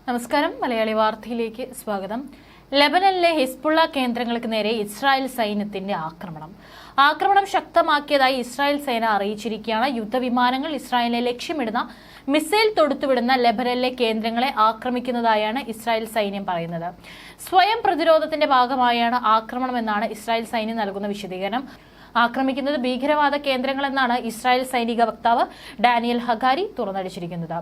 നമസ്കാരം. മലയാളി വാർത്തയിലേക്ക് സ്വാഗതം. ലെബനനിലെ ഹിസ്ബുള്ള കേന്ദ്രങ്ങൾക്ക് നേരെ ഇസ്രായേൽ സൈന്യത്തിന്റെ ആക്രമണം ശക്തമാക്കിയതായി ഇസ്രായേൽ സേന അറിയിച്ചിരിക്കുകയാണ്. യുദ്ധവിമാനങ്ങൾ ഇസ്രായേലിനെ ലക്ഷ്യമിടുന്ന മിസൈൽ തൊടുത്തുവിടുന്ന ലെബനനിലെ കേന്ദ്രങ്ങളെ ആക്രമിക്കുന്നതായാണ് ഇസ്രായേൽ സൈന്യം പറയുന്നത്. സ്വയം പ്രതിരോധത്തിന്റെ ഭാഗമായാണ് ആക്രമണമെന്നാണ് ഇസ്രായേൽ സൈന്യം നൽകുന്ന വിശദീകരണം. ആക്രമിക്കുന്നത് ഭീകരവാദ കേന്ദ്രങ്ങളെന്നാണ് ഇസ്രായേൽ സൈനിക വക്താവ് ഡാനിയൽ ഹഗാരി തുറന്നടിച്ചിരിക്കുന്നത്.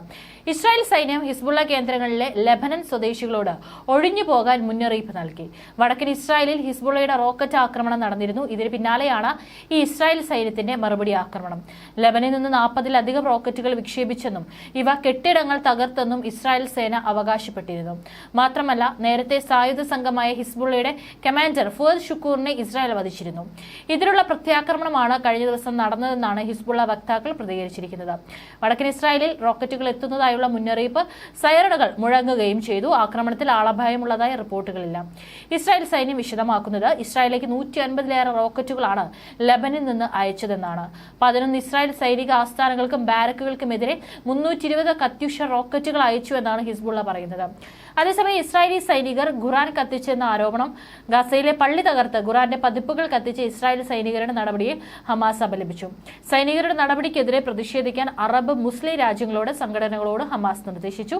ഇസ്രായേൽ സൈന്യം ഹിസ്ബുള്ള കേന്ദ്രങ്ങളിലെ ലെബനൻ സ്വദേശികളോട് ഒഴിഞ്ഞു പോകാൻ മുന്നറിയിപ്പ് നൽകി. വടക്കൻ ഇസ്രായേലിൽ ഹിസ്ബുള്ളയുടെ റോക്കറ്റ് ആക്രമണം നടന്നിരുന്നു. ഇതിന് പിന്നാലെയാണ് ഈ ഇസ്രായേൽ സൈന്യത്തിന്റെ മറുപടി ആക്രമണം. ലെബനിൽ നിന്ന് 40-ലധികം റോക്കറ്റുകൾ വിക്ഷേപിച്ചെന്നും ഇവ കെട്ടിടങ്ങൾ തകർത്തെന്നും ഇസ്രായേൽ സേന അവകാശപ്പെട്ടിരുന്നു. മാത്രമല്ല, നേരത്തെ സായുധ സംഘമായ ഹിസ്ബുള്ളയുടെ കമാൻഡർ ഫുഅദ് ഷുക്കൂറിനെ ഇസ്രായേൽ വധിച്ചിരുന്നു. ഇതിനുള്ള പ്രത്യാക്രമണമാണ് കഴിഞ്ഞ ദിവസം നടന്നതെന്നാണ് ഹിസ്ബുള്ള വക്താക്കൾ പ്രതികരിച്ചിരിക്കുന്നത്. വടക്കൻ ഇസ്രായേലിൽ റോക്കറ്റുകൾ എത്തുന്നതായുള്ള മുന്നറിയിപ്പ് സൈറണുകൾ മുഴങ്ങുകയും ചെയ്തു. ആക്രമണത്തിൽ ആളപായമുള്ളതായി റിപ്പോർട്ടുകളില്ല. ഇസ്രായേൽ സൈന്യം വിശദമാക്കുന്നത് ഇസ്രായേലിലേക്ക് 150-ലേറെ റോക്കറ്റുകളാണ് ലെബനിൽ നിന്ന് അയച്ചതെന്നാണ്. 11 ഇസ്രായേൽ സൈനിക ആസ്ഥാനങ്ങൾക്കും ബാരക്കുകൾക്കുമെതിരെ 320 കത്യുഷ റോക്കറ്റുകൾ അയച്ചു എന്നാണ് ഹിസ്ബുള്ള പറയുന്നത്. അതേസമയം ഇസ്രായേലി സൈനികർ ഖുറാൻ കത്തിച്ചെന്ന ആരോപണം, ഗസയിലെ പള്ളി തകർത്ത് ഖുറാന്റെ പതിപ്പുകൾ കത്തിച്ച ഇസ്രായേൽ സൈനികരുടെ നടപടിയെ ഹമാസ് അപലപിച്ചു. സൈനികരുടെ നടപടിക്കെതിരെ പ്രതിഷേധിക്കാൻ അറബ് മുസ്ലിം രാജ്യങ്ങളോട് സംഘടനകളോട് ഹമാസ് നിർദ്ദേശിച്ചു.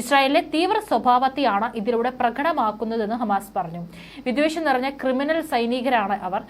ഇസ്രായേലിലെ തീവ്ര സ്വഭാവത്തെയാണ് ഇതിലൂടെ പ്രകടമാക്കുന്നതെന്ന് ഹമാസ് പറഞ്ഞു. വിദ്വേഷം നിറഞ്ഞ ക്രിമിനൽ സൈനികരാണ് അവർ.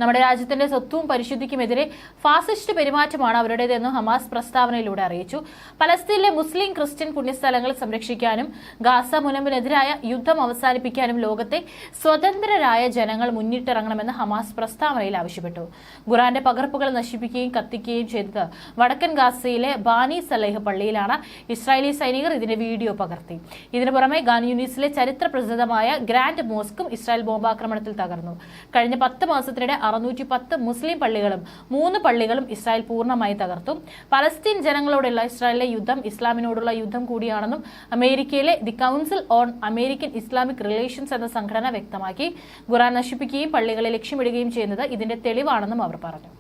നമ്മുടെ രാജ്യത്തിന്റെ സ്വത്വവും പരിശുദ്ധിക്കുമെതിരെ ഫാസിസ്റ്റ് പെരുമാറ്റമാണ് അവരുടേതെന്ന് ഹമാസ് പ്രസ്താവനയിലൂടെ അറിയിച്ചു. പലസ്തീനിലെ മുസ്ലിം ക്രിസ്ത്യൻ പുണ്യസ്ഥലങ്ങൾ സംരക്ഷിക്കാനും ഗാസ മുനമ്പിനെതിരായ യുദ്ധം അവസാനിപ്പിക്കാനും ലോകത്തെ സ്വതന്ത്രരായ ജനങ്ങൾ മുന്നിട്ടിറങ്ങണമെന്ന് ഹമാസ് പ്രസ്താവനയിൽ ആവശ്യപ്പെട്ടു. ഖുറാന്റെ പകർപ്പുകൾ നശിപ്പിക്കുകയും കത്തിക്കുകയും ചെയ്തത് വടക്കൻ ഗാസയിലെ ബാനി സലേഹ് പള്ളിയിലാണ്. ഇസ്രായേലി സൈനികർ ഇതിന്റെ വീഡിയോ പകർത്തി. ഇതിനു പുറമെ ഖാൻ യൂനിസിലെ ചരിത്ര പ്രസിദ്ധമായ ഗ്രാൻഡ് മോസ്കും ഇസ്രായേൽ ബോംബാക്രമണത്തിൽ തകർന്നു. കഴിഞ്ഞ 10 മാസത്തിനിടെ 610 മുസ്ലിം പള്ളികളും 3 പള്ളികളും ഇസ്രായേൽ പൂർണ്ണമായി തകർത്തു. പലസ്തീൻ ജനങ്ങളോടുള്ള ഇസ്രായേലിലെ യുദ്ധം ഇസ്ലാമിനോടുള്ള യുദ്ധം കൂടിയാണെന്നും അമേരിക്കയിലെ the council on American Islamic relations എന്ന സംഘടന വ്യക്തമാക്കി. ഖുറാൻ നശിപ്പിക്കുകയും പള്ളികളെ ലക്ഷ്യമിടുകയും ചെയ്യുന്നത് ഇതിന്റെ തെളിവാണെന്നും അവർ പറഞ്ഞു.